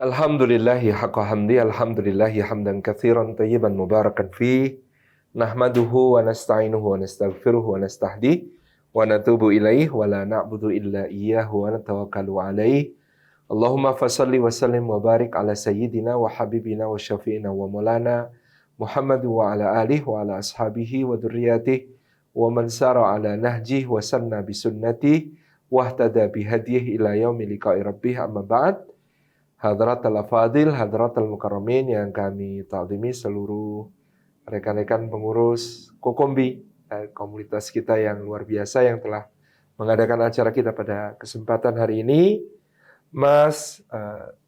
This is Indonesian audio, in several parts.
Alhamdulillahi haqqa hamdi, alhamdulillahi hamdan katsiran tayyiban mubarakan fih. Nahmaduhu wa nasta'inuhu wa nastaghfiruhu wa nastahdi wa natubu ilaih wa la na'budu illa iyyahu wa natawakkalu alaih. Allahumma fasalli wa sallim wa barik ala sayyidina wa habibina wa syafi'ina wa maulana Muhammad wa ala alihi wa ala ashabihi wa dzurriyyatihi wa man sara ala nahjihi wa sanna bi sunnatihi wa ihtada bi hadihi ila yaumi liqa'i rabbih, amma ba'd. Hadratal afadil, hadratal mukarramin yang kami ta'zimi, seluruh rekan-rekan pengurus Kokombi, komunitas kita yang luar biasa yang telah mengadakan acara kita pada kesempatan hari ini. Mas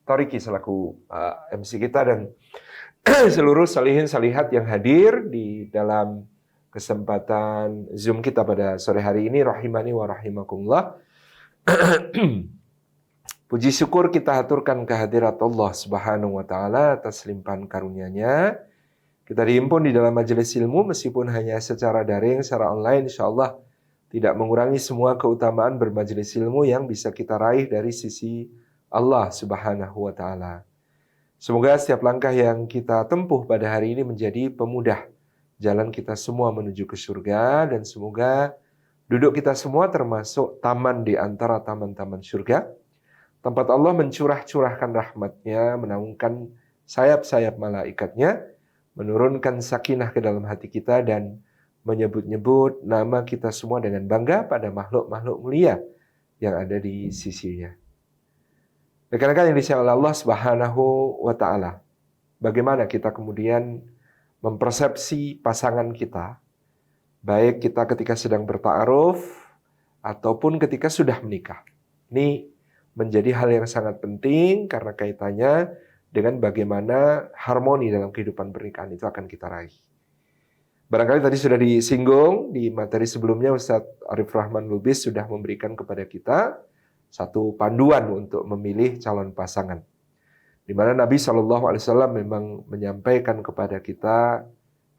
Toriki selaku MC kita dan seluruh salihin salihat yang hadir di dalam kesempatan Zoom kita pada sore hari ini, rahimani wa rahimakumullah. Puji syukur kita haturkan kehadirat Allah Subhanahu wa taala atas limpahan karunia-Nya. Kita dihimpun di dalam majelis ilmu meskipun hanya secara daring, secara online, insyaallah tidak mengurangi semua keutamaan bermajelis ilmu yang bisa kita raih dari sisi Allah Subhanahu wa taala. Semoga setiap langkah yang kita tempuh pada hari ini menjadi pemudah jalan kita semua menuju ke surga, dan semoga duduk kita semua termasuk taman di antara taman-taman surga. Tempat Allah mencurah-curahkan rahmat-Nya, menaungkan sayap-sayap malaikatnya, menurunkan sakinah ke dalam hati kita, dan menyebut-nyebut nama kita semua dengan bangga pada makhluk-makhluk mulia yang ada di sisinya. Rekan-rekan yang disayang oleh Allah Subhanahu wa taala, bagaimana kita kemudian mempersepsi pasangan kita, baik kita ketika sedang berta'aruf ataupun ketika sudah menikah. Ini menjadi hal yang sangat penting karena kaitannya dengan bagaimana harmoni dalam kehidupan pernikahan itu akan kita raih. Barangkali tadi sudah disinggung di materi sebelumnya, Ustadz Arif Rahman Lubis sudah memberikan kepada kita satu panduan untuk memilih calon pasangan, di mana Nabi SAW memang menyampaikan kepada kita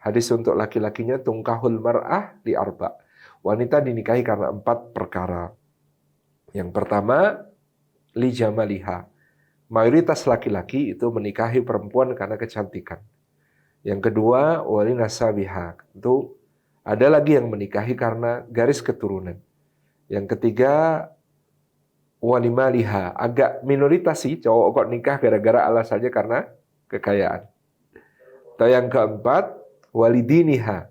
hadis untuk laki-lakinya, tungkahul mar'ah li arba'. Wanita dinikahi karena 4 perkara. Yang pertama, li jamaliha. Mayoritas laki-laki itu menikahi perempuan karena kecantikan. Yang kedua, wali nasabiha. Itu ada lagi yang menikahi karena garis keturunan. Yang ketiga, wali maliha. Agak minoritas sih cowok kok nikah gara-gara alasannya karena kekayaan. Atau yang keempat, wali diniha.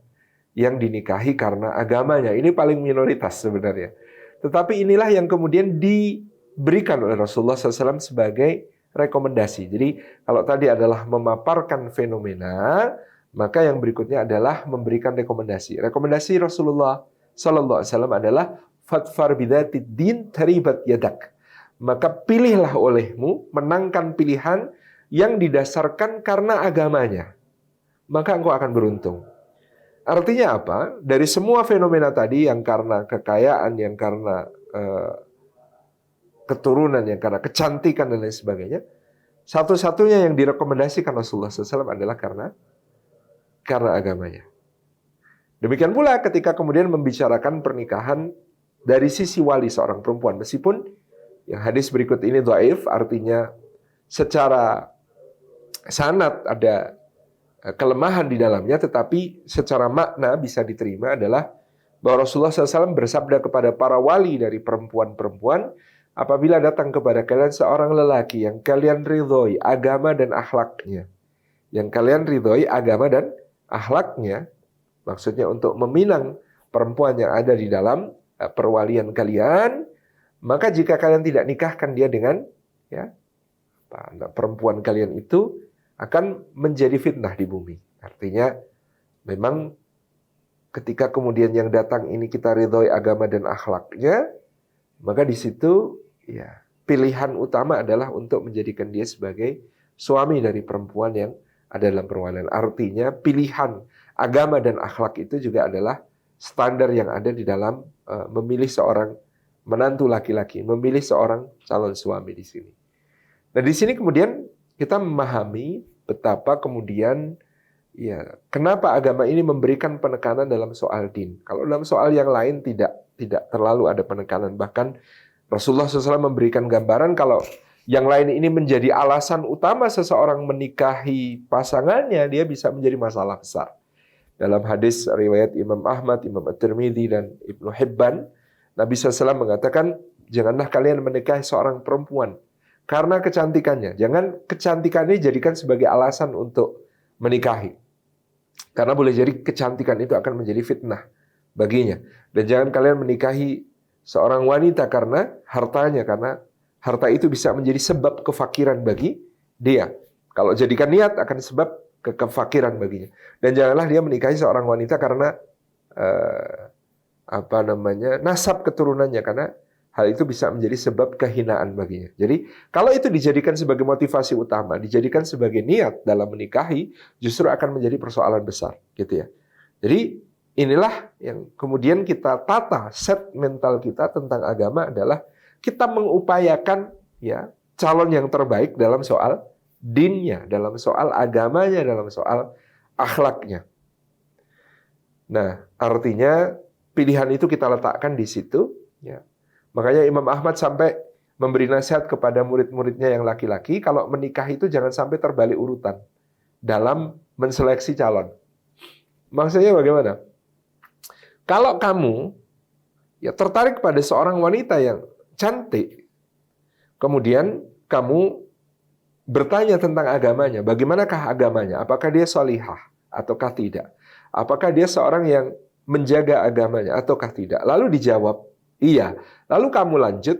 Yang dinikahi karena agamanya. Ini paling minoritas sebenarnya. Tetapi inilah yang kemudian diberikan oleh Rasulullah SAW sebagai rekomendasi. Jadi kalau tadi adalah memaparkan fenomena, maka yang berikutnya adalah memberikan rekomendasi. Rekomendasi Rasulullah SAW adalah fatfar bidzatid din taribat yadak. Maka pilihlah olehmu, menangkan pilihan yang didasarkan karena agamanya, maka engkau akan beruntung. Artinya apa? Dari semua fenomena tadi yang karena kekayaan, yang karena keturunan, yang karena kecantikan dan lain sebagainya, satu-satunya yang direkomendasikan Rasulullah SAW adalah karena agamanya. Demikian pula ketika kemudian membicarakan pernikahan dari sisi wali seorang perempuan, meskipun yang hadis berikut ini dhaif, artinya secara sanad ada kelemahan di dalamnya, tetapi secara makna bisa diterima adalah bahwa Rasulullah SAW bersabda kepada para wali dari perempuan-perempuan, apabila datang kepada kalian seorang lelaki yang kalian ridhoi agama dan akhlaknya, maksudnya untuk meminang perempuan yang ada di dalam perwalian kalian, maka jika kalian tidak nikahkan dia dengan perempuan kalian itu, akan menjadi fitnah di bumi. Artinya memang ketika kemudian yang datang ini kita ridhoi agama dan akhlaknya, maka di situ pilihan utama adalah untuk menjadikan dia sebagai suami dari perempuan yang ada dalam perwalian. Artinya pilihan agama dan akhlak itu juga adalah standar yang ada di dalam memilih seorang menantu laki-laki, memilih seorang calon suami di sini. Nah, di sini kemudian kita memahami betapa kemudian kenapa agama ini memberikan penekanan dalam soal din. Kalau dalam soal yang lain tidak terlalu ada penekanan. Bahkan Rasulullah SAW memberikan gambaran kalau yang lain ini menjadi alasan utama seseorang menikahi pasangannya, dia bisa menjadi masalah besar. Dalam hadis riwayat Imam Ahmad, Imam At-Tirmidzi, dan Ibnu Hibban, Nabi SAW mengatakan, janganlah kalian menikahi seorang perempuan karena kecantikannya. Jangan kecantikannya jadikan sebagai alasan untuk menikahi. Karena boleh jadi kecantikan itu akan menjadi fitnah baginya. Dan jangan kalian menikahi seorang wanita karena hartanya, karena harta itu bisa menjadi sebab kefakiran bagi dia. Kalau jadikan niat akan sebab kefakiran baginya. Dan janganlah dia menikahi seorang wanita karena nasab keturunannya, karena hal itu bisa menjadi sebab kehinaan baginya. Jadi kalau itu dijadikan sebagai motivasi utama, dijadikan sebagai niat dalam menikahi, justru akan menjadi persoalan besar, gitu ya. Jadi inilah yang kemudian kita tata set mental kita tentang agama adalah kita mengupayakan ya calon yang terbaik dalam soal dinnya, dalam soal agamanya, dalam soal akhlaknya. Nah, artinya pilihan itu kita letakkan di situ. Ya. Makanya Imam Ahmad sampai memberi nasihat kepada murid-muridnya yang laki-laki, kalau menikah itu jangan sampai terbalik urutan dalam menseleksi calon. Maksudnya bagaimana? Kalau kamu ya tertarik pada seorang wanita yang cantik, kemudian kamu bertanya tentang agamanya, bagaimanakah agamanya? Apakah dia solihah ataukah tidak? Apakah dia seorang yang menjaga agamanya ataukah tidak? Lalu dijawab, iya. Lalu kamu lanjut,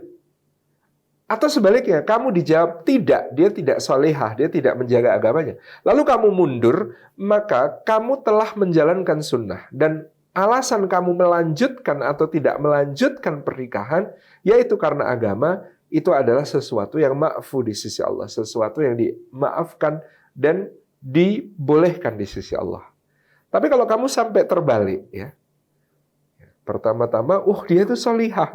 atau sebaliknya, kamu dijawab tidak, dia tidak solihah, dia tidak menjaga agamanya. Lalu kamu mundur, maka kamu telah menjalankan sunnah. Dan alasan kamu melanjutkan atau tidak melanjutkan pernikahan, yaitu karena agama, itu adalah sesuatu yang ma'fu di sisi Allah. Sesuatu yang dimaafkan dan dibolehkan di sisi Allah. Tapi kalau kamu sampai terbalik, ya, pertama-tama, dia itu solihah.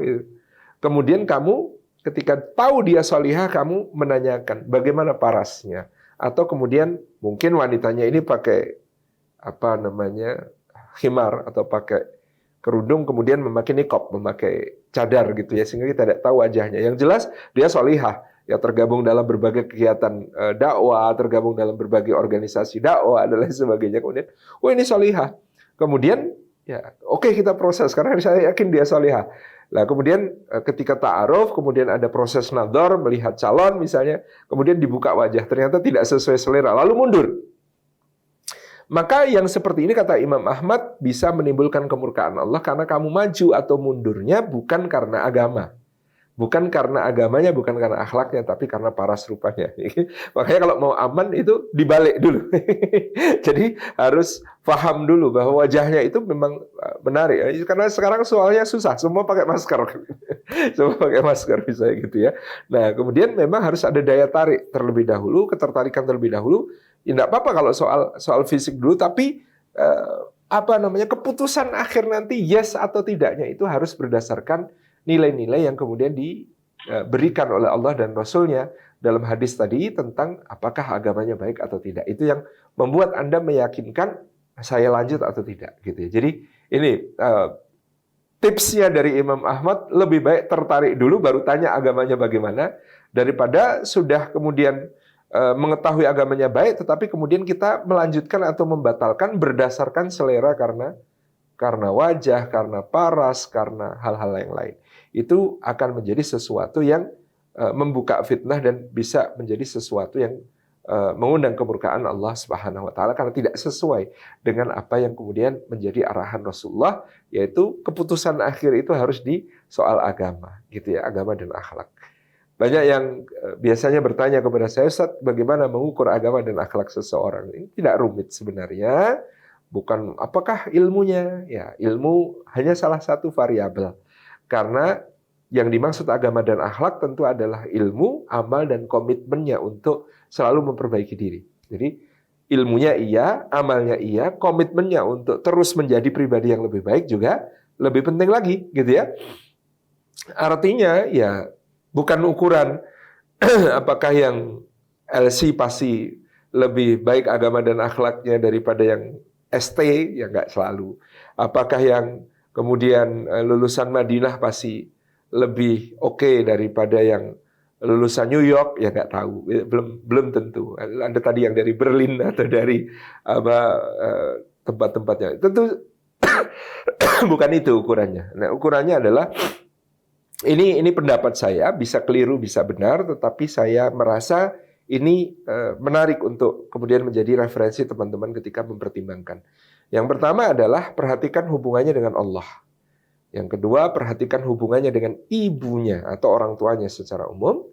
Kemudian kamu ketika tahu dia solihah, kamu menanyakan bagaimana parasnya. Atau kemudian mungkin wanitanya ini pakai khimar atau pakai kerudung, kemudian memakai niqab, memakai cadar gitu ya, sehingga kita tidak tahu wajahnya. Yang jelas dia solihah, ya tergabung dalam berbagai kegiatan dakwah, tergabung dalam berbagai organisasi dakwah dan lain sebagainya. Kemudian, ini solihah. Kemudian ya, oke, kita proses karena saya yakin dia solihah. Nah, kemudian ketika ta'aruf, kemudian ada proses nadhar, melihat calon misalnya, kemudian dibuka wajah, ternyata tidak sesuai selera, lalu mundur. Maka yang seperti ini kata Imam Ahmad bisa menimbulkan kemurkaan Allah karena kamu maju atau mundurnya bukan karena agama. Bukan karena agamanya, bukan karena akhlaknya, tapi karena paras rupanya. Makanya kalau mau aman itu dibalik dulu. Jadi harus paham dulu bahwa wajahnya itu memang menarik. Karena sekarang soalnya susah, semua pakai masker. Semua pakai masker misalnya gitu ya. Nah, kemudian memang harus ada daya tarik terlebih dahulu, ketertarikan terlebih dahulu. Ya, enggak apa-apa kalau soal fisik dulu, tapi keputusan akhir nanti yes atau tidaknya itu harus berdasarkan nilai-nilai yang kemudian diberikan oleh Allah dan Rasul-Nya dalam hadis tadi tentang apakah agamanya baik atau tidak. Itu yang membuat Anda meyakinkan saya lanjut atau tidak, gitu ya. Jadi ini tipsnya dari Imam Ahmad, lebih baik tertarik dulu baru tanya agamanya bagaimana, daripada sudah kemudian mengetahui agamanya baik tetapi kemudian kita melanjutkan atau membatalkan berdasarkan selera karena wajah, karena paras, karena hal-hal yang lain. Itu akan menjadi sesuatu yang membuka fitnah dan bisa menjadi sesuatu yang mengundang kemurkaan Allah Subhanahu wa taala karena tidak sesuai dengan apa yang kemudian menjadi arahan Rasulullah, yaitu keputusan akhir itu harus di soal agama, gitu ya, agama dan akhlak. Banyak yang biasanya bertanya kepada saya, Ustaz, bagaimana mengukur agama dan akhlak seseorang? Ini tidak rumit sebenarnya. Bukan apakah ilmunya? Ya, ilmu hanya salah satu variabel. Karena yang dimaksud agama dan akhlak tentu adalah ilmu, amal, dan komitmennya untuk selalu memperbaiki diri. Jadi ilmunya iya, amalnya iya, komitmennya untuk terus menjadi pribadi yang lebih baik juga lebih penting lagi, gitu ya. Artinya ya bukan ukuran apakah yang LC pasti lebih baik agama dan akhlaknya daripada yang ST, ya nggak selalu. Apakah yang kemudian lulusan Madinah pasti lebih oke daripada yang lulusan New York ya nggak tahu, belum tentu. Anda tadi yang dari Berlin atau dari apa tempat-tempatnya, tentu bukan itu ukurannya. Nah, ukurannya adalah ini pendapat saya, bisa keliru bisa benar, tetapi saya merasa ini menarik untuk kemudian menjadi referensi teman-teman ketika mempertimbangkan. Yang pertama adalah perhatikan hubungannya dengan Allah. Yang kedua, perhatikan hubungannya dengan ibunya atau orang tuanya secara umum.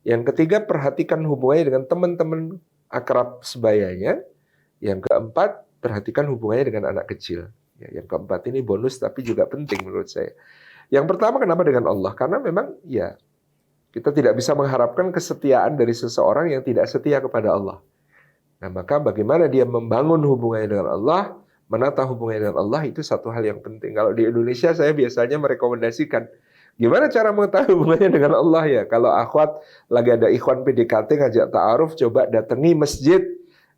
Yang ketiga, perhatikan hubungannya dengan teman-teman akrab sebayanya. Yang keempat, perhatikan hubungannya dengan anak kecil. Ya, yang keempat ini bonus tapi juga penting menurut saya. Yang pertama, kenapa dengan Allah? Karena memang ya kita tidak bisa mengharapkan kesetiaan dari seseorang yang tidak setia kepada Allah. Nah, maka bagaimana dia membangun hubungannya dengan Allah, menata hubungannya dengan Allah, itu satu hal yang penting. Kalau di Indonesia saya biasanya merekomendasikan gimana cara mengetahui hubungannya dengan Allah ya. Kalau akhwat lagi ada ikhwan PDKT ngajak ta'aruf, coba datangi masjid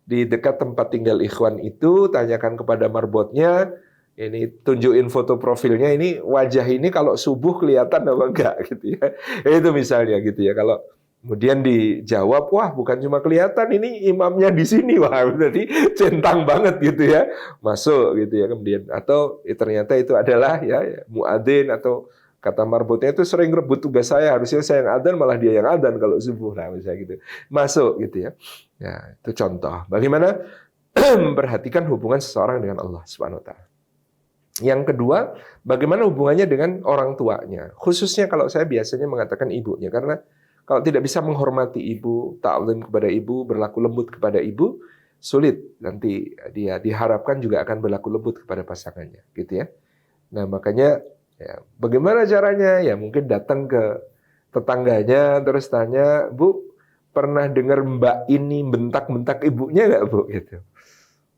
di dekat tempat tinggal ikhwan itu, tanyakan kepada marbotnya, ini tunjukin foto profilnya, ini wajah ini kalau subuh kelihatan apa enggak gitu ya. Itu misalnya gitu ya. Kalau kemudian dijawab, wah bukan cuma kelihatan, ini imamnya di sini, wah berarti centang banget gitu ya, masuk gitu ya. Kemudian atau ternyata itu adalah ya muadzin, atau kata marbotnya itu sering rebut tugas saya, harusnya saya yang adzan malah dia yang adzan kalau subuh lah misalnya gitu, masuk gitu ya. Ya itu contoh bagaimana memperhatikan hubungan seseorang dengan Allah Subhanahu Wa Taala. Yang kedua, bagaimana hubungannya dengan orang tuanya. Khususnya kalau saya biasanya mengatakan ibunya, karena kalau tidak bisa menghormati ibu, ta'zim kepada ibu, berlaku lembut kepada ibu, sulit nanti dia diharapkan juga akan berlaku lembut kepada pasangannya, gitu ya. Nah, makanya ya, bagaimana caranya? Ya mungkin datang ke tetangganya terus tanya, "Bu, pernah dengar Mbak ini bentak-bentak ibunya nggak, Bu?" gitu.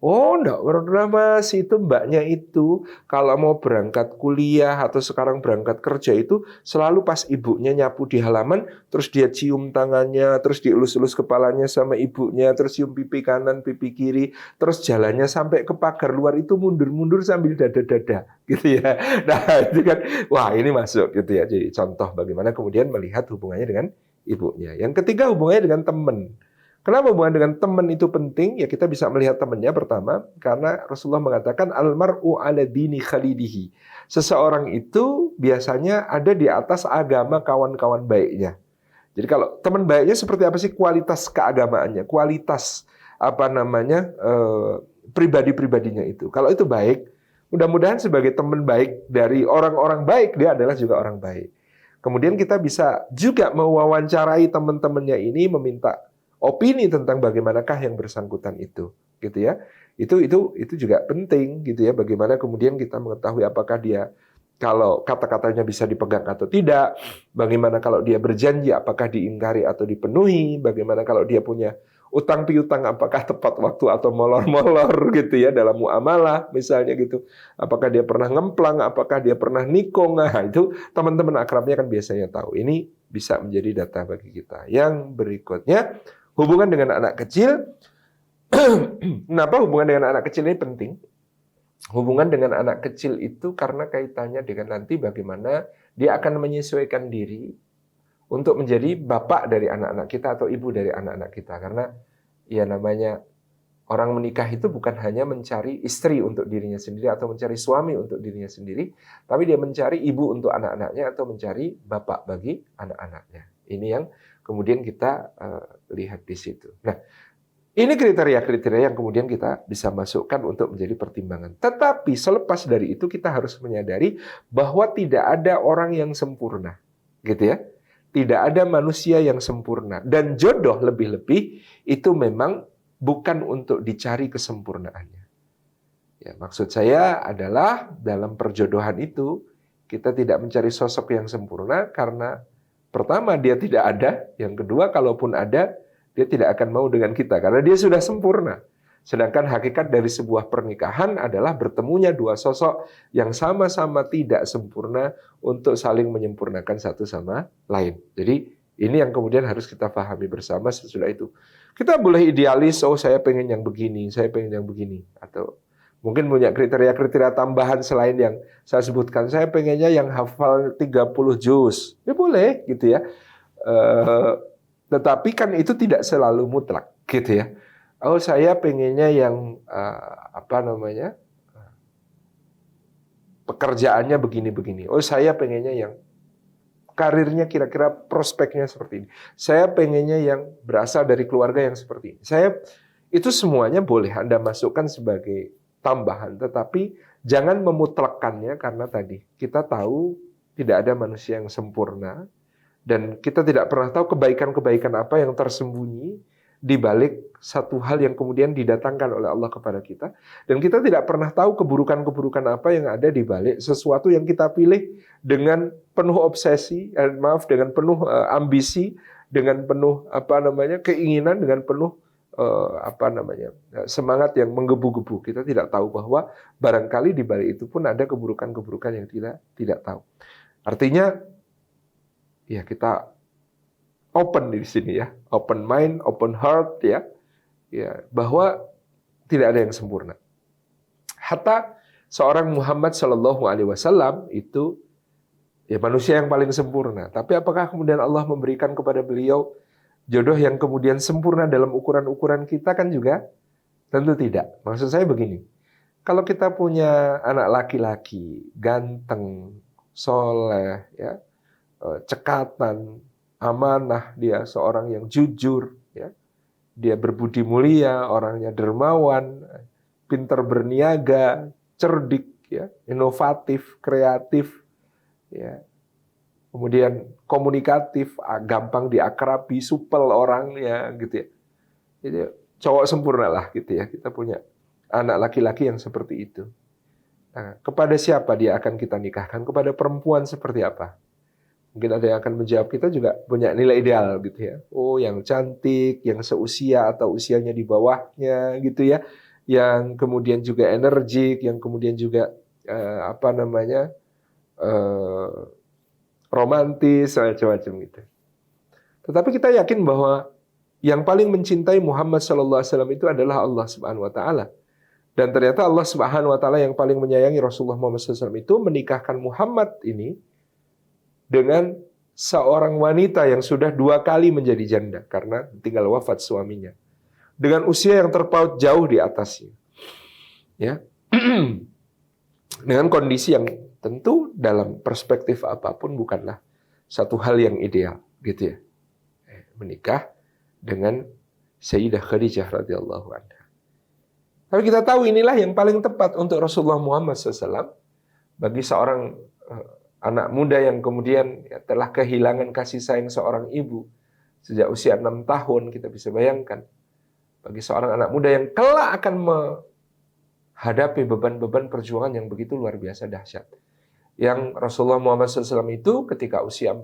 Oh, enggak pernah Mas, itu mbaknya itu kalau mau berangkat kuliah atau sekarang berangkat kerja itu selalu pas ibunya nyapu di halaman, terus dia cium tangannya, terus dielus-elus kepalanya sama ibunya, terus cium pipi kanan, pipi kiri, terus jalannya sampai ke pagar luar itu mundur-mundur sambil dada-dada, gitu ya. Nah, itu kan, wah ini masuk gitu ya. Jadi contoh bagaimana kemudian melihat hubungannya dengan ibunya. Yang ketiga hubungannya dengan teman. Kenapa hubungan dengan teman itu penting? Ya kita bisa melihat temannya pertama, karena Rasulullah mengatakan almar'u ala dini khalidihi. Seseorang itu biasanya ada di atas agama kawan-kawan baiknya. Jadi kalau teman baiknya seperti apa sih kualitas keagamaannya, kualitas apa namanya pribadi-pribadinya itu. Kalau itu baik, mudah-mudahan sebagai teman baik dari orang-orang baik, dia adalah juga orang baik. Kemudian kita bisa juga mewawancarai teman-temannya ini, meminta opini tentang bagaimanakah yang bersangkutan itu, gitu ya. Itu juga penting, gitu ya. Bagaimana kemudian kita mengetahui apakah dia kalau kata-katanya bisa dipegang atau tidak, bagaimana kalau dia berjanji apakah diingkari atau dipenuhi, bagaimana kalau dia punya utang piutang apakah tepat waktu atau molor-molor gitu ya dalam muamalah misalnya gitu. Apakah dia pernah ngemplang, apakah dia pernah nikung, nah itu teman-teman akrabnya kan biasanya tahu. Ini bisa menjadi data bagi kita. Yang berikutnya, hubungan dengan anak kecil. Kenapa hubungan dengan anak kecil ini penting? Hubungan dengan anak kecil itu karena kaitannya dengan nanti bagaimana dia akan menyesuaikan diri untuk menjadi bapak dari anak-anak kita atau ibu dari anak-anak kita. Karena ya namanya orang menikah itu bukan hanya mencari istri untuk dirinya sendiri atau mencari suami untuk dirinya sendiri, tapi dia mencari ibu untuk anak-anaknya atau mencari bapak bagi anak-anaknya. Ini yang kemudian kita lihat di situ. Nah, ini kriteria-kriteria yang kemudian kita bisa masukkan untuk menjadi pertimbangan. Tetapi selepas dari itu kita harus menyadari bahwa tidak ada orang yang sempurna, gitu ya. Tidak ada manusia yang sempurna. Dan jodoh lebih-lebih itu memang bukan untuk dicari kesempurnaannya. Ya, maksud saya adalah dalam perjodohan itu kita tidak mencari sosok yang sempurna karena pertama dia tidak ada, yang kedua kalaupun ada dia tidak akan mau dengan kita karena dia sudah sempurna. Sedangkan hakikat dari sebuah pernikahan adalah bertemunya dua sosok yang sama-sama tidak sempurna untuk saling menyempurnakan satu sama lain. Jadi ini yang kemudian harus kita pahami bersama. Sesudah itu kita boleh idealis, oh saya pengen yang begini, saya pengen yang begini. Atau mungkin punya kriteria-kriteria tambahan selain yang saya sebutkan. Saya pengennya yang hafal 30 juz. Ya boleh gitu ya. Eh, tetapi kan itu tidak selalu mutlak, gitu ya. Oh, saya pengennya yang pekerjaannya begini-begini. Oh, saya pengennya yang karirnya kira-kira prospeknya seperti ini. Saya pengennya yang berasal dari keluarga yang seperti ini. Itu semuanya boleh Anda masukkan sebagai tambahan, tetapi jangan memutlakkannya karena tadi kita tahu tidak ada manusia yang sempurna dan kita tidak pernah tahu kebaikan-kebaikan apa yang tersembunyi di balik satu hal yang kemudian didatangkan oleh Allah kepada kita, dan kita tidak pernah tahu keburukan-keburukan apa yang ada di balik sesuatu yang kita pilih dengan penuh obsesi, dengan penuh ambisi, dengan penuh keinginan, dengan penuh semangat yang menggebu-gebu. Kita tidak tahu bahwa barangkali di balik itu pun ada keburukan-keburukan yang kita tidak tahu. Artinya ya kita open di sini ya, open mind, open heart ya, bahwa tidak ada yang sempurna. Hatta seorang Muhammad Shallallahu Alaihi Wasallam itu ya manusia yang paling sempurna. Tapi apakah kemudian Allah memberikan kepada beliau jodoh yang kemudian sempurna dalam ukuran-ukuran kita? Kan juga tentu tidak. Maksud saya begini, kalau kita punya anak laki-laki ganteng, soleh, ya, cekatan, amanah, dia seorang yang jujur, ya, dia berbudi mulia, orangnya dermawan, pintar berniaga, cerdik, ya, inovatif, kreatif, ya, kemudian komunikatif, gampang diakrabi, supel orangnya, gitu ya. Jadi cowok sempurna lah, gitu ya. Kita punya anak laki-laki yang seperti itu. Nah, kepada siapa dia akan kita nikahkan? Kepada perempuan seperti apa? Mungkin ada yang akan menjawab, kita juga punya nilai ideal gitu ya. Oh, yang cantik, yang seusia atau usianya di bawahnya gitu ya. Yang kemudian juga energik, yang kemudian juga romantis, macam-macam gitu. Tetapi kita yakin bahwa yang paling mencintai Muhammad SAW itu adalah Allah Subhanahu Wa Taala. Dan ternyata Allah Subhanahu Wa Taala yang paling menyayangi Rasulullah Muhammad SAW itu menikahkan Muhammad ini dengan seorang wanita yang sudah 2 kali menjadi janda karena tinggal wafat suaminya, dengan usia yang terpaut jauh di atasnya, ya, dengan kondisi yang tentu dalam perspektif apapun bukanlah satu hal yang ideal, gitu ya, menikah dengan Sayyidah Khadijah radhiyallahu anha. Tapi kita tahu inilah yang paling tepat untuk Rasulullah Muhammad SAW bagi seorang anak muda yang kemudian telah kehilangan kasih sayang seorang ibu sejak usia 6 tahun, kita bisa bayangkan. Bagi seorang anak muda yang kelak akan menghadapi beban-beban perjuangan yang begitu luar biasa dahsyat. Yang Rasulullah Muhammad SAW itu ketika usia 40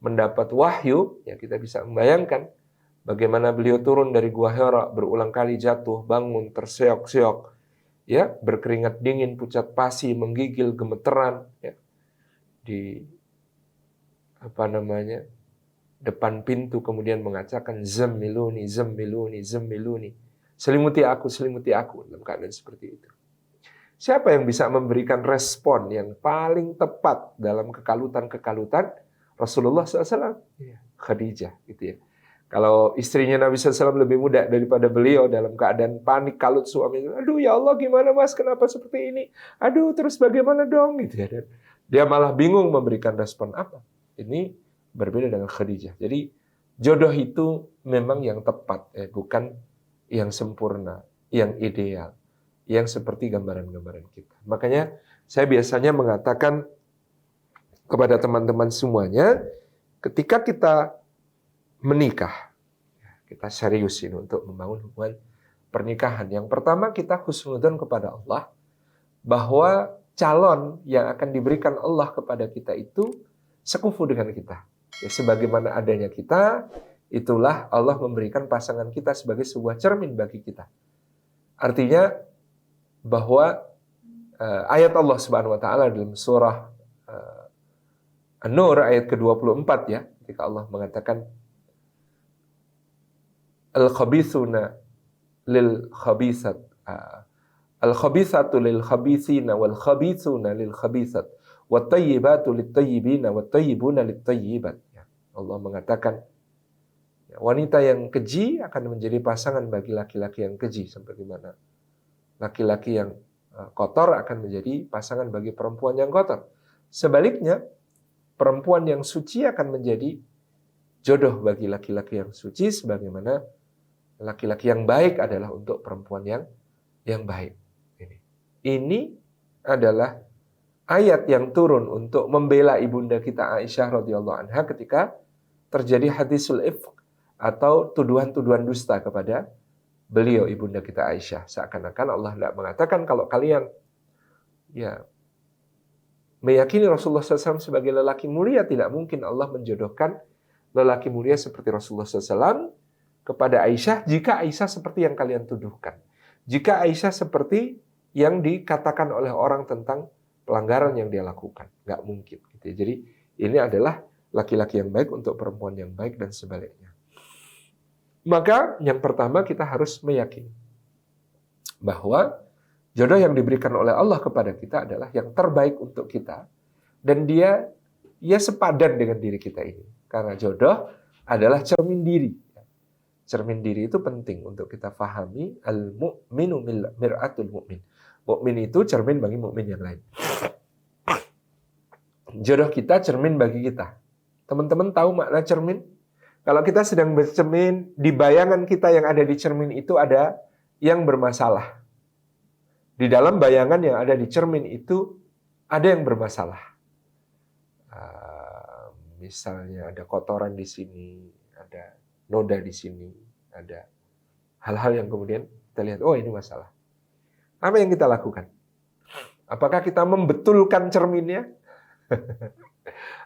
mendapat wahyu, ya kita bisa membayangkan bagaimana beliau turun dari Gua Hira, berulang kali jatuh, bangun, terseok-seok, ya, berkeringat dingin, pucat pasi, menggigil, gemeteran, ya, di depan pintu, kemudian mengatakan zammiluni, zammiluni, zammiluni, selimuti aku dalam keadaan seperti itu. Siapa yang bisa memberikan respon yang paling tepat dalam kekalutan-kekalutan? Rasulullah SAW, Khadijah, gitu ya. Kalau istrinya Nabi SAW lebih muda daripada beliau, dalam keadaan panik kalut suaminya, aduh ya Allah gimana mas, kenapa seperti ini? Aduh terus bagaimana dong? Gitu ya. Dan dia malah bingung memberikan respon apa. Ini berbeda dengan Khadijah. Jadi jodoh itu memang yang tepat, bukan yang sempurna, yang ideal, yang seperti gambaran-gambaran kita. Makanya saya biasanya mengatakan kepada teman-teman semuanya, ketika kita menikah, kita serius ini untuk membangun hubungan pernikahan. Yang pertama, kita husnudzon kepada Allah bahwa calon yang akan diberikan Allah kepada kita itu sekufu dengan kita. Ya, sebagaimana adanya kita, itulah Allah memberikan pasangan kita sebagai sebuah cermin bagi kita. Artinya bahwa ayat Allah Subhanahu wa taala dalam surah An-Nur ayat ke-24 ya, ketika Allah mengatakan al-khabithuna lil khabithat, al-khabithatu lil khabithina wal khabithuna lil khabithat wat tayyibatu lit tayyibina wat tayyibuna lit tayyibat. Allah mengatakan, wanita yang keji akan menjadi pasangan bagi laki-laki yang keji, sebagaimana laki-laki yang kotor akan menjadi pasangan bagi perempuan yang kotor. Sebaliknya, perempuan yang suci akan menjadi jodoh bagi laki-laki yang suci, sebagaimana laki-laki yang baik adalah untuk perempuan yang baik. Ini adalah ayat yang turun untuk membela ibunda kita Aisyah radhiyallahu anha ketika terjadi hadisul ifk atau tuduhan-tuduhan dusta kepada beliau, ibunda kita Aisyah. Seakan-akan Allah tidak mengatakan kalau kalian meyakini Rasulullah SAW sebagai lelaki mulia, tidak mungkin Allah menjodohkan lelaki mulia seperti Rasulullah SAW kepada Aisyah jika Aisyah seperti yang kalian tuduhkan. Jika Aisyah seperti yang dikatakan oleh orang tentang pelanggaran yang dia lakukan. Nggak mungkin. Gitu. Jadi ini adalah laki-laki yang baik untuk perempuan yang baik dan sebaliknya. Maka yang pertama kita harus meyakini bahwa jodoh yang diberikan oleh Allah kepada kita adalah yang terbaik untuk kita, dan dia sepadan dengan diri kita ini. Karena jodoh adalah cermin diri. Cermin diri itu penting untuk kita fahami. Al-mu'minu mir'atul mu'min. Mukmin itu cermin bagi mukmin yang lain. Jodoh kita cermin bagi kita. Teman-teman tahu makna cermin? Kalau kita sedang bercermin, di bayangan kita yang ada di cermin itu ada yang bermasalah. Di dalam bayangan yang ada di cermin itu ada yang bermasalah. Misalnya ada kotoran di sini, ada noda di sini, ada hal-hal yang kemudian kita lihat, oh ini masalah. Apa yang kita lakukan? Apakah kita membetulkan cerminnya?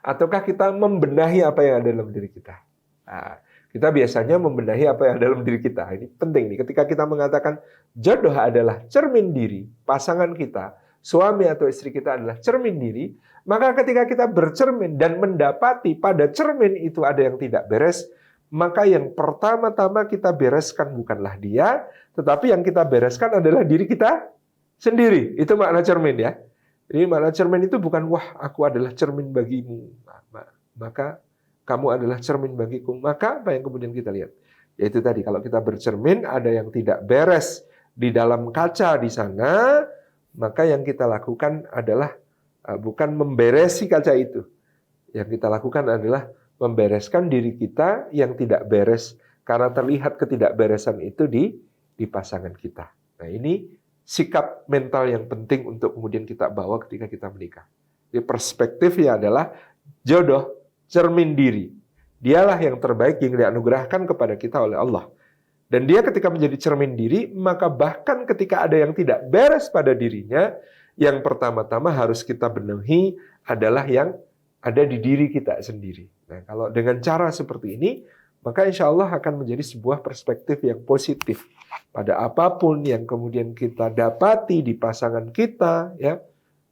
Ataukah kita membenahi apa yang ada dalam diri kita? Nah, kita biasanya membenahi apa yang ada dalam diri kita. Ini penting nih. Ketika kita mengatakan jodoh adalah cermin diri, pasangan kita, suami atau istri kita adalah cermin diri, maka ketika kita bercermin dan mendapati pada cermin itu ada yang tidak beres, maka yang pertama-tama kita bereskan bukanlah dia, tetapi yang kita bereskan adalah diri kita sendiri. Itu makna cermin ya. Jadi makna cermin itu bukan, wah aku adalah cermin bagimu, maka kamu adalah cermin bagiku. Maka apa yang kemudian kita lihat? Yaitu tadi, kalau kita bercermin ada yang tidak beres di dalam kaca di sana, maka yang kita lakukan adalah bukan memberesi kaca itu. Yang kita lakukan adalah membereskan diri kita yang tidak beres, karena terlihat ketidakberesan itu di pasangan kita. Nah, ini sikap mental yang penting untuk kemudian kita bawa ketika kita menikah. Jadi perspektifnya adalah jodoh cermin diri. Dialah yang terbaik yang dianugerahkan kepada kita oleh Allah. Dan dia ketika menjadi cermin diri, maka bahkan ketika ada yang tidak beres pada dirinya, yang pertama-tama harus kita benahi adalah yang ada di diri kita sendiri. Nah, kalau dengan cara seperti ini, maka insya Allah akan menjadi sebuah perspektif yang positif pada apapun yang kemudian kita dapati di pasangan kita, ya,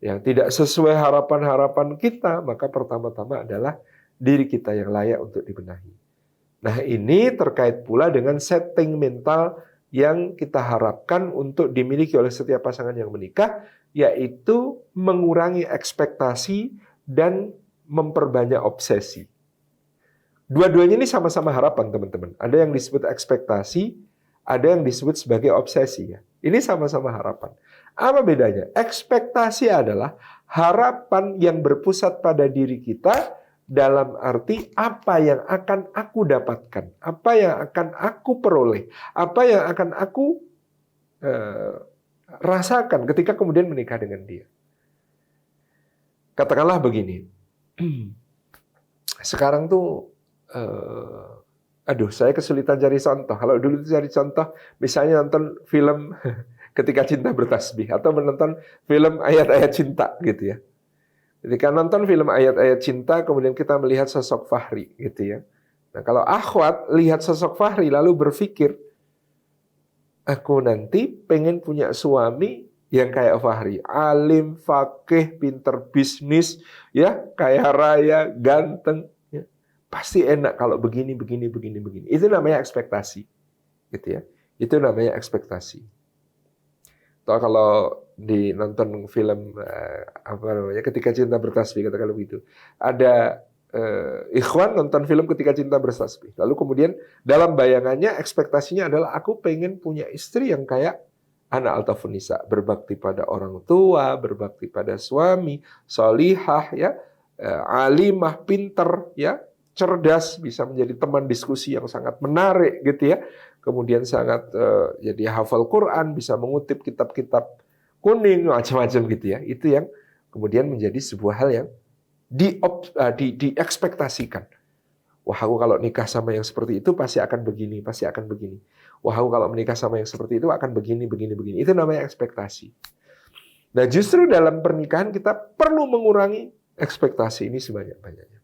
yang tidak sesuai harapan-harapan kita, maka pertama-tama adalah diri kita yang layak untuk dibenahi. Nah, ini terkait pula dengan setting mental yang kita harapkan untuk dimiliki oleh setiap pasangan yang menikah, yaitu mengurangi ekspektasi dan memperbanyak obsesi. Dua-duanya ini sama-sama harapan, teman-teman. Ada yang disebut ekspektasi, ada yang disebut sebagai obsesi. Ya. Ini sama-sama harapan. Apa bedanya? Ekspektasi adalah harapan yang berpusat pada diri kita, dalam arti apa yang akan aku dapatkan, apa yang akan aku peroleh, apa yang akan aku rasakan ketika kemudian menikah dengan dia. Katakanlah begini, sekarang tuh, saya kesulitan cari contoh. Kalau dulu itu cari contoh, misalnya nonton film Ketika Cinta Bertasbih, atau menonton film ayat-ayat cinta gitu ya. Ketika nonton film ayat-ayat cinta, kemudian kita melihat sosok Fahri, gitu ya. Nah, kalau akhwat lihat sosok Fahri lalu berpikir, aku nanti pengen punya suami yang kayak Fahri, alim, fakih, pinter bisnis, ya, kaya raya, ganteng, ya. Pasti enak kalau begini. Itu namanya ekspektasi, gitu ya. Itu namanya ekspektasi. Atau kalau nonton film Ketika Cinta Bertasbih, katakanlah begitu, ada ikhwan nonton film Ketika Cinta Bertasbih. Lalu kemudian dalam bayangannya ekspektasinya adalah aku pengen punya istri yang kayak Ana Altafunisa, berbakti pada orang tua, berbakti pada suami, solihah, ya, alimah, pinter, ya, cerdas, bisa menjadi teman diskusi yang sangat menarik, gitu ya. Kemudian sangat jadi hafal Quran, bisa mengutip kitab-kitab kuning, macam-macam gitu ya. Itu yang kemudian menjadi sebuah hal yang diekspektasikan. Wah, aku kalau nikah sama yang seperti itu pasti akan begini, pasti akan begini. Wah, aku kalau menikah sama yang seperti itu akan begini, begini, begini. Itu namanya ekspektasi. Nah, justru dalam pernikahan kita perlu mengurangi ekspektasi ini sebanyak-banyaknya.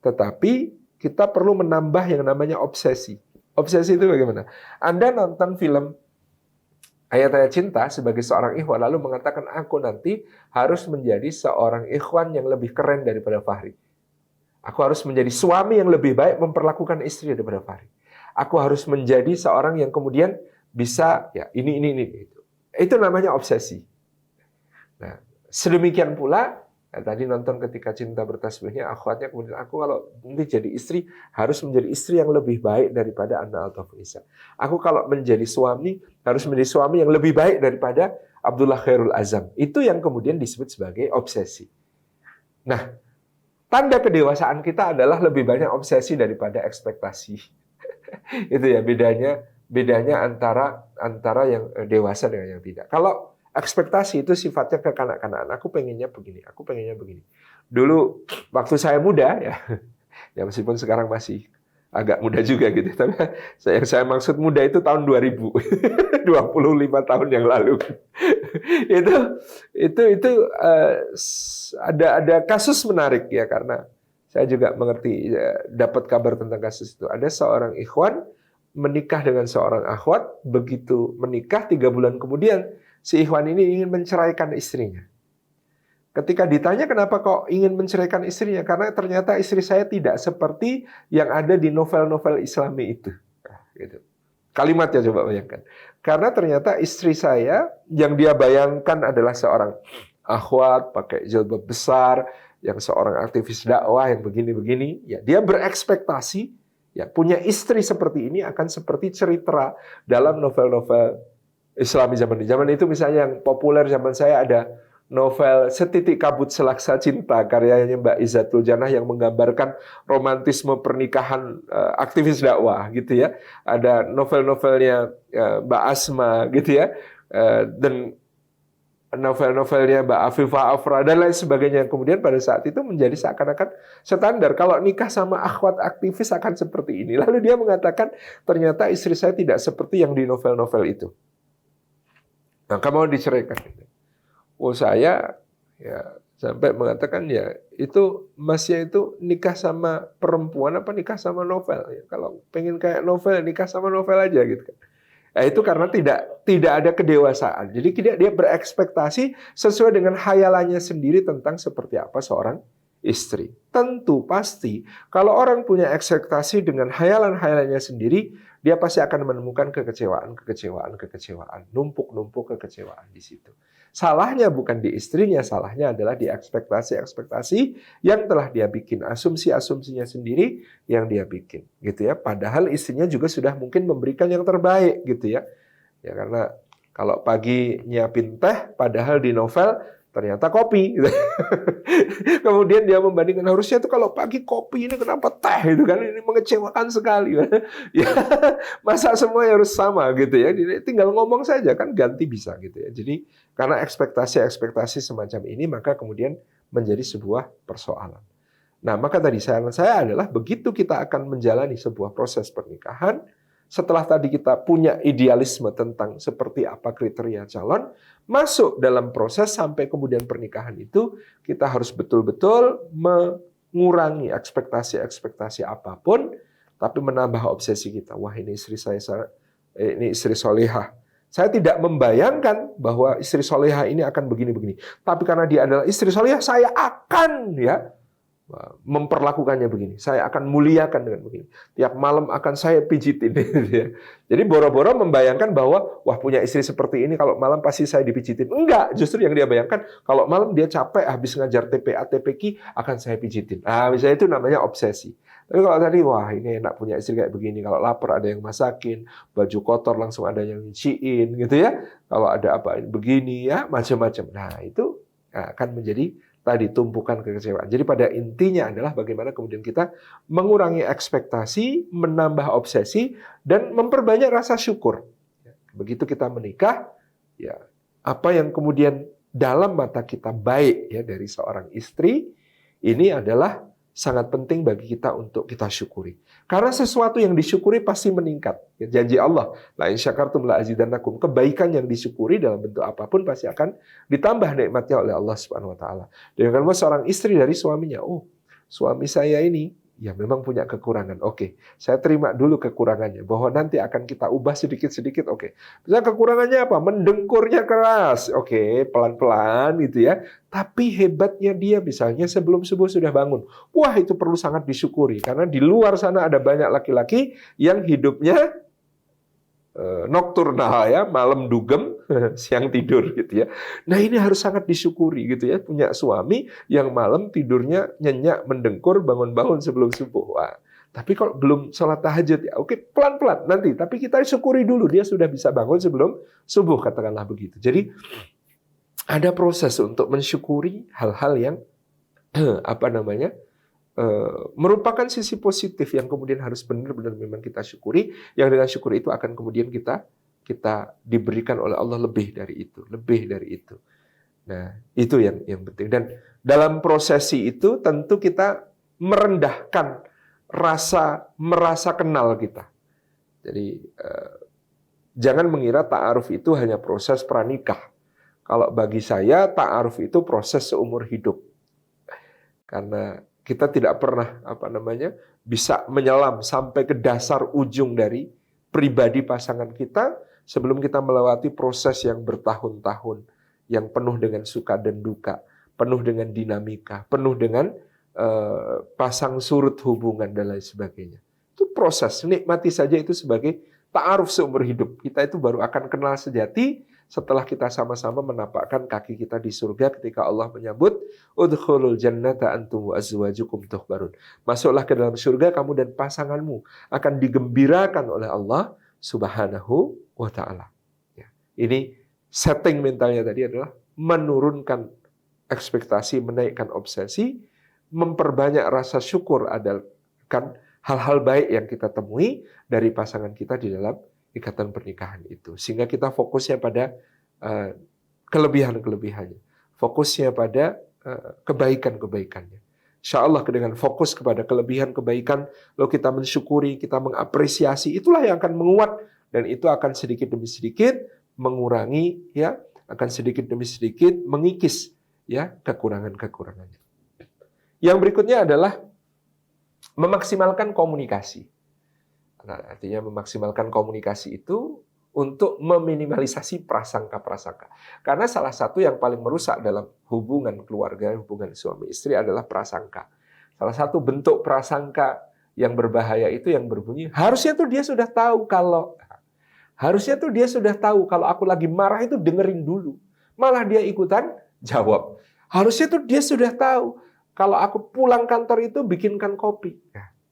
Tetapi kita perlu menambah yang namanya obsesi. Obsesi itu bagaimana? Anda nonton film Ayat-Ayat Cinta sebagai seorang ikhwan, lalu mengatakan, aku nanti harus menjadi seorang ikhwan yang lebih keren daripada Fahri. Aku harus menjadi suami yang lebih baik memperlakukan istri daripada Fahri. Aku harus menjadi seorang yang kemudian bisa, ya ini. Itu namanya obsesi. Nah, sedemikian pula, tadi nonton Ketika Cinta Bertasbihnya, akhwatnya kemudian aku kalau nanti jadi istri, harus menjadi istri yang lebih baik daripada Ana Altafunisa. Aku kalau menjadi suami, harus menjadi suami yang lebih baik daripada Abdullah Khairul Azam. Itu yang kemudian disebut sebagai obsesi. Nah, tanda kedewasaan kita adalah lebih banyak obsesi daripada ekspektasi. Itu ya bedanya antara yang dewasa dengan yang tidak. Kalau ekspektasi itu sifatnya kekanak-kanakan. Aku pengennya begini, aku pengennya begini. Dulu waktu saya muda ya meskipun sekarang masih agak muda juga gitu, tapi yang saya maksud muda itu tahun 2000, 25 tahun yang lalu. itu ada kasus menarik ya, karena saya juga mengerti, dapat kabar tentang kasus itu. Ada seorang ikhwan menikah dengan seorang akhwat, begitu menikah 3 bulan kemudian si ikhwan ini ingin menceraikan istrinya. Ketika ditanya kenapa kok ingin menceraikan istrinya, karena ternyata istri saya tidak seperti yang ada di novel-novel Islami itu. Gitu. Kalimatnya coba bayangkan. Karena ternyata istri saya yang dia bayangkan adalah seorang akhwat pakai jilbab besar, yang seorang aktivis dakwah yang begini-begini. Ya, dia berekspektasi ya punya istri seperti ini akan seperti cerita dalam novel-novel Islami zaman ini. Zaman itu misalnya yang populer zaman saya ada novel Setitik Kabut Selaksa Cinta karyanya Mbak Izzatul Janah yang menggambarkan romantisme pernikahan aktivis dakwah gitu ya. Ada novel-novelnya Mbak Asma gitu ya. Dan novel-novelnya Mbak Afifah Afra dan lain sebagainya. Kemudian pada saat itu menjadi seakan-akan standar. Kalau nikah sama akhwat aktivis akan seperti ini. Lalu dia mengatakan ternyata istri saya tidak seperti yang di novel-novel itu. Maka mau diceraikan. Oh, saya ya sampai mengatakan ya itu masnya itu nikah sama perempuan apa nikah sama novel ya, kalau pengen kayak novel nikah sama novel aja gitu kan. Nah, itu karena tidak ada kedewasaan. Jadi dia berekspektasi sesuai dengan khayalannya sendiri tentang seperti apa seorang istri. Tentu pasti kalau orang punya ekspektasi dengan khayalan-khayalannya sendiri, dia pasti akan menemukan kekecewaan, numpuk kekecewaan di situ. Salahnya bukan di istrinya, salahnya adalah di ekspektasi-ekspektasi yang telah dia bikin, asumsi-asumsinya sendiri yang dia bikin, gitu ya. Padahal istrinya juga sudah mungkin memberikan yang terbaik, gitu ya. Ya karena kalau pagi nyiapin teh, padahal di novel ternyata kopi. Gitu. Kemudian dia membandingkan harusnya itu kalau pagi kopi ini kenapa teh itu kan ini mengecewakan sekali. Ya masa semuanya harus sama gitu ya. Tinggal ngomong saja kan ganti bisa gitu ya. Jadi karena ekspektasi semacam ini maka kemudian menjadi sebuah persoalan. Nah maka tadi saran saya adalah begitu kita akan menjalani sebuah proses pernikahan. Setelah tadi kita punya idealisme tentang seperti apa kriteria calon, masuk dalam proses sampai kemudian pernikahan itu, kita harus betul-betul mengurangi ekspektasi-ekspektasi apapun, tapi menambah obsesi kita. Wah ini istri saya, ini istri solehah. Saya tidak membayangkan bahwa istri solehah ini akan begini-begini. Tapi karena dia adalah istri solehah, saya akan ya memperlakukannya begini. Saya akan muliakan dengan begini. Tiap malam akan saya pijitin. Jadi boro-boro membayangkan bahwa wah punya istri seperti ini kalau malam pasti saya dipijitin. Enggak, justru yang dia bayangkan kalau malam dia capek habis ngajar TPA, TPQ akan saya pijitin. Nah, misalnya itu namanya obsesi. Tapi kalau tadi wah ini enak punya istri kayak begini. Kalau lapar ada yang masakin, baju kotor langsung ada yang nyuciin gitu ya. Kalau ada apa begini ya macam-macam. Nah, itu akan menjadi tadi tumpukan kekecewaan. Jadi pada intinya adalah bagaimana kemudian kita mengurangi ekspektasi, menambah obsesi, dan memperbanyak rasa syukur. Begitu kita menikah, ya apa yang kemudian dalam mata kita baik ya dari seorang istri, ini adalah sangat penting bagi kita untuk kita syukuri. Karena sesuatu yang disyukuri pasti meningkat. Ya, janji Allah, la in syakartum la azidannakum. Kebaikan yang disyukuri dalam bentuk apapun pasti akan ditambah nikmatnya oleh Allah Subhanahu wa taala. Dan kalau seorang istri dari suaminya, oh, suami saya ini ya memang punya kekurangan. Oke, saya terima dulu kekurangannya bahwa nanti akan kita ubah sedikit-sedikit. Oke. Misalnya kekurangannya apa? Mendengkurnya keras. Oke, pelan-pelan gitu ya. Tapi hebatnya dia misalnya sebelum subuh sudah bangun. Wah, itu perlu sangat disyukuri karena di luar sana ada banyak laki-laki yang hidupnya nokturnal ya, malam dugem, siang tidur gitu ya. Nah, ini harus sangat disyukuri gitu ya, punya suami yang malam tidurnya nyenyak, mendengkur, bangun-bangun sebelum subuh. Wah, tapi kalau belum sholat tahajud ya, oke, pelan-pelan nanti, tapi kita syukuri dulu dia sudah bisa bangun sebelum subuh, katakanlah begitu. Jadi ada proses untuk mensyukuri hal-hal yang apa namanya? Merupakan sisi positif yang kemudian harus benar-benar memang kita syukuri, yang dengan syukur itu akan kemudian kita diberikan oleh Allah lebih dari itu. Nah, itu yang penting. Dan dalam prosesi itu tentu kita merendahkan merasa kenal kita. Jadi jangan mengira ta'aruf itu hanya proses pranikah. Kalau bagi saya ta'aruf itu proses seumur hidup. Karena kita tidak pernah bisa menyelam sampai ke dasar ujung dari pribadi pasangan kita sebelum kita melewati proses yang bertahun-tahun, yang penuh dengan suka dan duka, penuh dengan dinamika, penuh dengan pasang surut hubungan dan lain sebagainya. Itu proses, nikmati saja itu sebagai ta'aruf seumur hidup. Kita itu baru akan kenal sejati setelah kita sama-sama menapakkan kaki kita di surga ketika Allah menyebut udkhulul jannata antum wa azwajukum tuhbarun. Masuklah ke dalam surga kamu dan pasanganmu akan digembirakan oleh Allah Subhanahu wa taala. Ya. Ini setting mentalnya tadi adalah menurunkan ekspektasi, menaikkan obsesi, memperbanyak rasa syukur akan hal-hal baik yang kita temui dari pasangan kita di dalam ikatan pernikahan itu. Sehingga kita fokusnya pada kelebihan-kelebihannya. Fokusnya pada kebaikan-kebaikannya. Insya Allah dengan fokus kepada kelebihan-kebaikan, lalu kita mensyukuri, kita mengapresiasi, itulah yang akan menguat. Dan itu akan sedikit demi sedikit mengurangi, ya, akan sedikit demi sedikit mengikis ya kekurangan-kekurangannya. Yang berikutnya adalah memaksimalkan komunikasi. Nah, artinya memaksimalkan komunikasi itu untuk meminimalisasi prasangka-prasangka. Karena salah satu yang paling merusak dalam hubungan keluarga, hubungan suami istri adalah prasangka. Salah satu bentuk prasangka yang berbahaya itu yang berbunyi, harusnya tuh dia sudah tahu kalau aku lagi marah itu dengerin dulu. Malah dia ikutan jawab. Harusnya tuh dia sudah tahu kalau aku pulang kantor itu bikinkan kopi.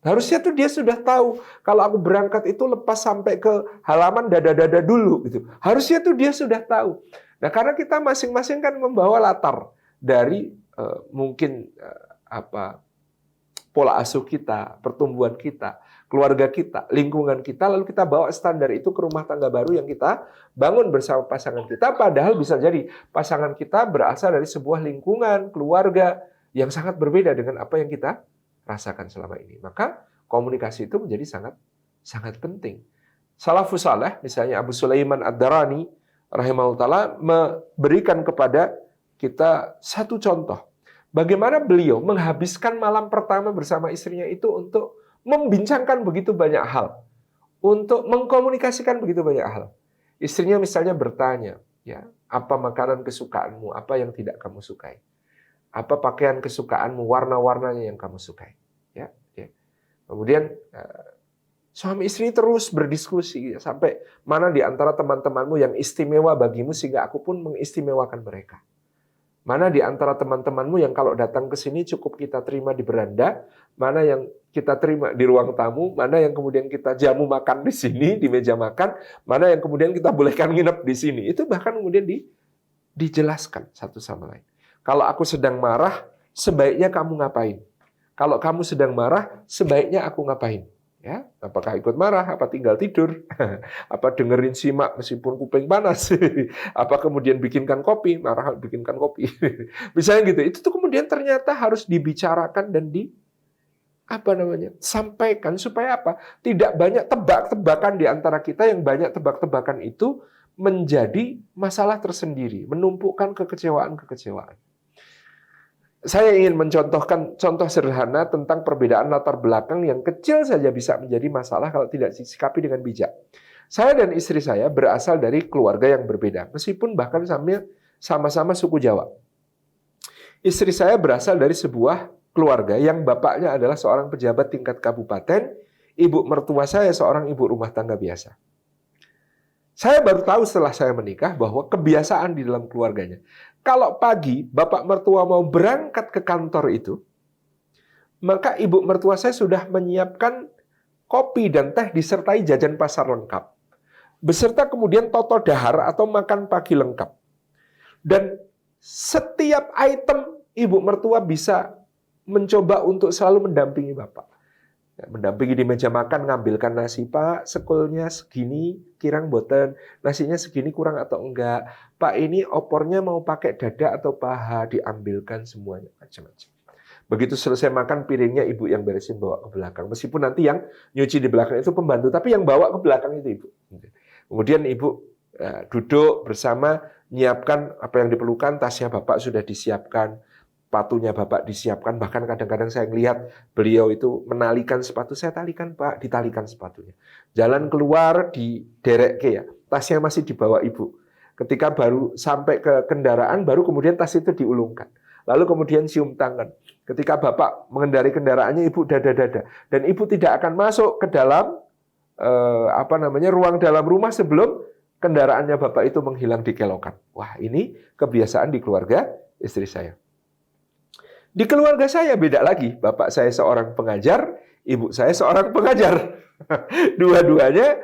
Harusnya tuh dia sudah tahu kalau aku berangkat itu lepas sampai ke halaman dada-dada dulu gitu. Harusnya tuh dia sudah tahu. Nah, karena kita masing-masing kan membawa latar dari mungkin pola asuh kita, pertumbuhan kita, keluarga kita, lingkungan kita, lalu kita bawa standar itu ke rumah tangga baru yang kita bangun bersama pasangan kita, padahal bisa jadi pasangan kita berasal dari sebuah lingkungan, keluarga yang sangat berbeda dengan apa yang kita rasakan selama ini. Maka komunikasi itu menjadi sangat penting. Salafus saleh, misalnya Abu Sulaiman Ad-Darani rahimahullah taala memberikan kepada kita satu contoh. Bagaimana beliau menghabiskan malam pertama bersama istrinya itu untuk membincangkan begitu banyak hal. Untuk mengkomunikasikan begitu banyak hal. Istrinya misalnya bertanya, ya, apa makanan kesukaanmu, apa yang tidak kamu sukai. Apa pakaian kesukaanmu, warna-warnanya yang kamu sukai. Ya, ya. Kemudian suami istri terus berdiskusi sampai mana di antara teman-temanmu yang istimewa bagimu sehingga aku pun mengistimewakan mereka. Mana di antara teman-temanmu yang kalau datang ke sini cukup kita terima di beranda, mana yang kita terima di ruang tamu, mana yang kemudian kita jamu makan di sini, di meja makan, mana yang kemudian kita bolehkan nginep di sini. Itu bahkan kemudian dijelaskan satu sama lain. Kalau aku sedang marah, sebaiknya kamu ngapain? Kalau kamu sedang marah, sebaiknya aku ngapain? Ya, apakah ikut marah? Apa tinggal tidur? Apa dengerin simak meskipun kuping panas? Apa kemudian bikinkan kopi? Marah bikinkan kopi. Misalnya gitu. Itu tuh kemudian ternyata harus dibicarakan dan sampaikan supaya apa? Tidak banyak tebak-tebakan di antara kita, yang banyak tebak-tebakan itu menjadi masalah tersendiri, menumpukan kekecewaan-kekecewaan. Saya ingin mencontohkan contoh sederhana tentang perbedaan latar belakang yang kecil saja bisa menjadi masalah kalau tidak disikapi dengan bijak. Saya dan istri saya berasal dari keluarga yang berbeda, meskipun bahkan sama-sama suku Jawa. Istri saya berasal dari sebuah keluarga yang bapaknya adalah seorang pejabat tingkat kabupaten, ibu mertua saya seorang ibu rumah tangga biasa. Saya baru tahu setelah saya menikah bahwa kebiasaan di dalam keluarganya, kalau pagi bapak mertua mau berangkat ke kantor itu, maka ibu mertua saya sudah menyiapkan kopi dan teh disertai jajan pasar lengkap. Beserta kemudian toto dahar atau makan pagi lengkap. Dan setiap item ibu mertua bisa mencoba untuk selalu mendampingi bapak. Mendampingi di meja makan, ngambilkan nasi, Pak, sekulnya segini, kirang boten, nasinya segini kurang atau enggak. Pak, ini opornya mau pakai dada atau paha, diambilkan semuanya, macam-macam. Begitu selesai makan, piringnya ibu yang beresin bawa ke belakang. Meskipun nanti yang nyuci di belakang itu pembantu, tapi yang bawa ke belakang itu ibu. Kemudian ibu duduk bersama, nyiapkan apa yang diperlukan, tasnya bapak sudah disiapkan, sepatunya bapak disiapkan, bahkan kadang-kadang saya melihat beliau itu menalikan sepatu, saya talikan Pak, ditalikan sepatunya. Jalan keluar di derek ya, tasnya masih dibawa ibu. Ketika baru sampai ke kendaraan, baru kemudian tas itu diulungkan. Lalu kemudian cium tangan. Ketika bapak mengendari kendaraannya, ibu dada-dada. Dan ibu tidak akan masuk ke dalam ruang dalam rumah sebelum kendaraannya bapak itu menghilang di kelokan. Wah, ini kebiasaan di keluarga istri saya. Di keluarga saya beda lagi. Bapak saya seorang pengajar, ibu saya seorang pengajar. Dua-duanya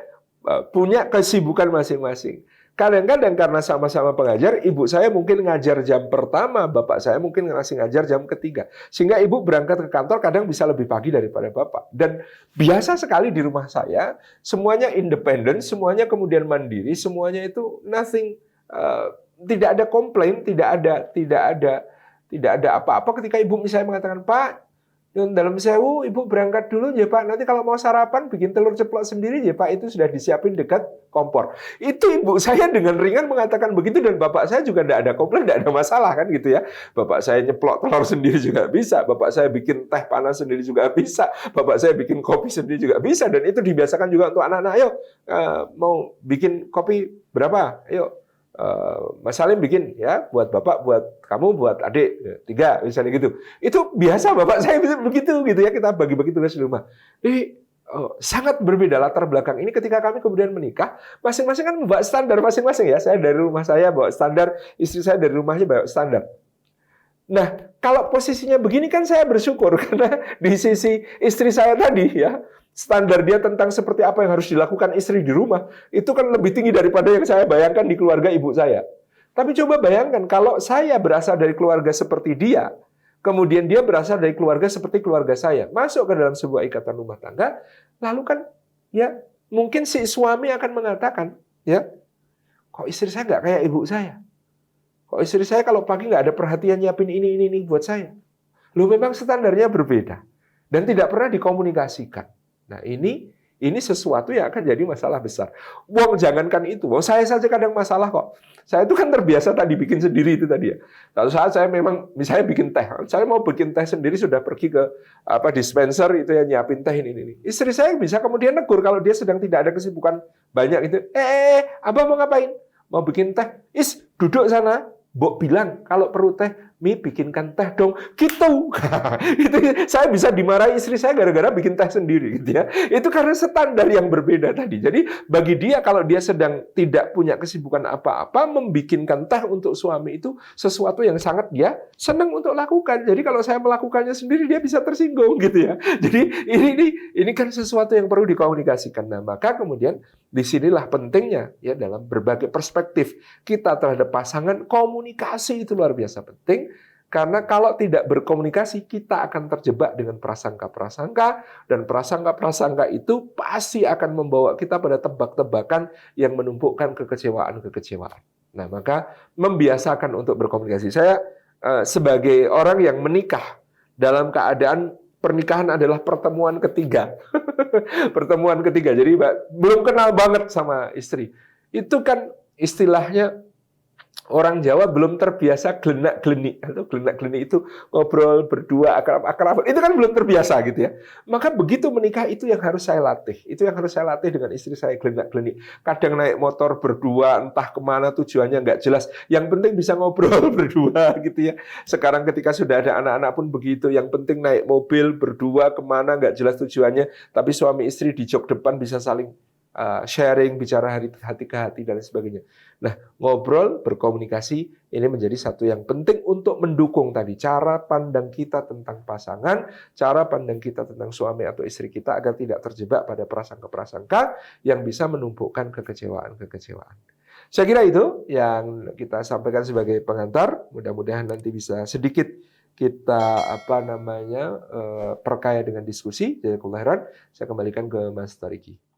punya kesibukan masing-masing. Kadang-kadang karena sama-sama pengajar, ibu saya mungkin ngajar jam pertama, bapak saya mungkin ngasih ngajar jam ketiga. Sehingga ibu berangkat ke kantor kadang bisa lebih pagi daripada bapak. Dan biasa sekali di rumah saya, semuanya independen, semuanya kemudian mandiri, semuanya itu nothing, tidak ada komplain, tidak ada apa-apa ketika ibu misalnya mengatakan, Pak, dalam sewu ibu berangkat dulu ya Pak, nanti kalau mau sarapan bikin telur ceplok sendiri ya Pak, itu sudah disiapin dekat kompor. Itu ibu saya dengan ringan mengatakan begitu, dan bapak saya juga tidak ada komplain, tidak ada masalah kan gitu ya. Bapak saya nyeplok telur sendiri juga bisa, bapak saya bikin teh panas sendiri juga bisa, bapak saya bikin kopi sendiri juga bisa, dan itu dibiasakan juga untuk anak-anak. Ayo mau bikin kopi berapa? Ayo. Mas Salim bikin ya, buat bapak, buat kamu, buat adik 3 misalnya gitu. Itu biasa bapak saya begitu gitu ya, kita bagi-bagi tugas di rumah. Jadi sangat berbeda latar belakang ini. Ketika kami kemudian menikah, masing-masing kan membawa standar masing-masing ya. Saya dari rumah saya bawa standar, istri saya dari rumahnya bawa standar. Nah, kalau posisinya begini kan saya bersyukur karena di sisi istri saya tadi ya, standar dia tentang seperti apa yang harus dilakukan istri di rumah, itu kan lebih tinggi daripada yang saya bayangkan di keluarga ibu saya. Tapi coba bayangkan, kalau saya berasal dari keluarga seperti dia, kemudian dia berasal dari keluarga seperti keluarga saya, masuk ke dalam sebuah ikatan rumah tangga, lalu kan, ya mungkin si suami akan mengatakan, ya, kok istri saya nggak kayak ibu saya? Kok istri saya kalau pagi nggak ada perhatian nyiapin ini buat saya? Loh, memang standarnya berbeda dan tidak pernah dikomunikasikan. Nah, ini sesuatu yang akan jadi masalah besar. Wong jangankan itu, saya saja kadang masalah kok. Saya itu kan terbiasa tadi bikin sendiri itu tadi ya. Lalu saat saya memang misalnya bikin teh, saya mau bikin teh sendiri sudah pergi ke dispenser itu ya, nyiapin teh ini. Istri saya bisa kemudian negur kalau dia sedang tidak ada kesibukan banyak itu. Abang mau ngapain? Mau bikin teh? Duduk sana. Mbok bilang kalau perlu teh Mi bikinkan teh dong, gitu. Itu saya bisa dimarahi istri saya gara-gara bikin teh sendiri, gitu ya. Itu karena standar yang berbeda tadi. Jadi bagi dia kalau dia sedang tidak punya kesibukan apa-apa, membikinkan teh untuk suami itu sesuatu yang sangat dia senang untuk lakukan. Jadi kalau saya melakukannya sendiri, dia bisa tersinggung, gitu ya. Jadi ini kan sesuatu yang perlu dikomunikasikan. Nah, maka kemudian disinilah pentingnya ya dalam berbagai perspektif kita terhadap pasangan, komunikasi itu luar biasa penting. Karena kalau tidak berkomunikasi, kita akan terjebak dengan prasangka-prasangka, dan prasangka-prasangka itu pasti akan membawa kita pada tebak-tebakan yang menumpukan kekecewaan-kekecewaan. Nah, maka membiasakan untuk berkomunikasi. Saya sebagai orang yang menikah dalam keadaan pernikahan adalah pertemuan ketiga. Pertemuan ketiga. Jadi belum kenal banget sama istri. Itu kan istilahnya orang Jawa belum terbiasa gelenak-gelenik. Atau gelenak-gelenik itu ngobrol berdua, akrab-akrab. Itu kan belum terbiasa gitu ya. Maka begitu menikah itu yang harus saya latih. Itu yang harus saya latih dengan istri saya, gelenak-gelenik. Kadang naik motor berdua, entah kemana tujuannya nggak jelas. Yang penting bisa ngobrol berdua gitu ya. Sekarang ketika sudah ada anak-anak pun begitu. Yang penting naik mobil berdua kemana nggak jelas tujuannya. Tapi suami istri di jok depan bisa saling sharing, bicara hati ke hati dan sebagainya. Nah, ngobrol, berkomunikasi ini menjadi satu yang penting untuk mendukung tadi cara pandang kita tentang pasangan, cara pandang kita tentang suami atau istri kita agar tidak terjebak pada prasangka-prasangka yang bisa menumpukan kekecewaan-kekecewaan. Saya kira itu yang kita sampaikan sebagai pengantar. Mudah-mudahan nanti bisa sedikit kita perkaya dengan diskusi. Jazakallahu khairan. Saya kembalikan ke Mas Tariki.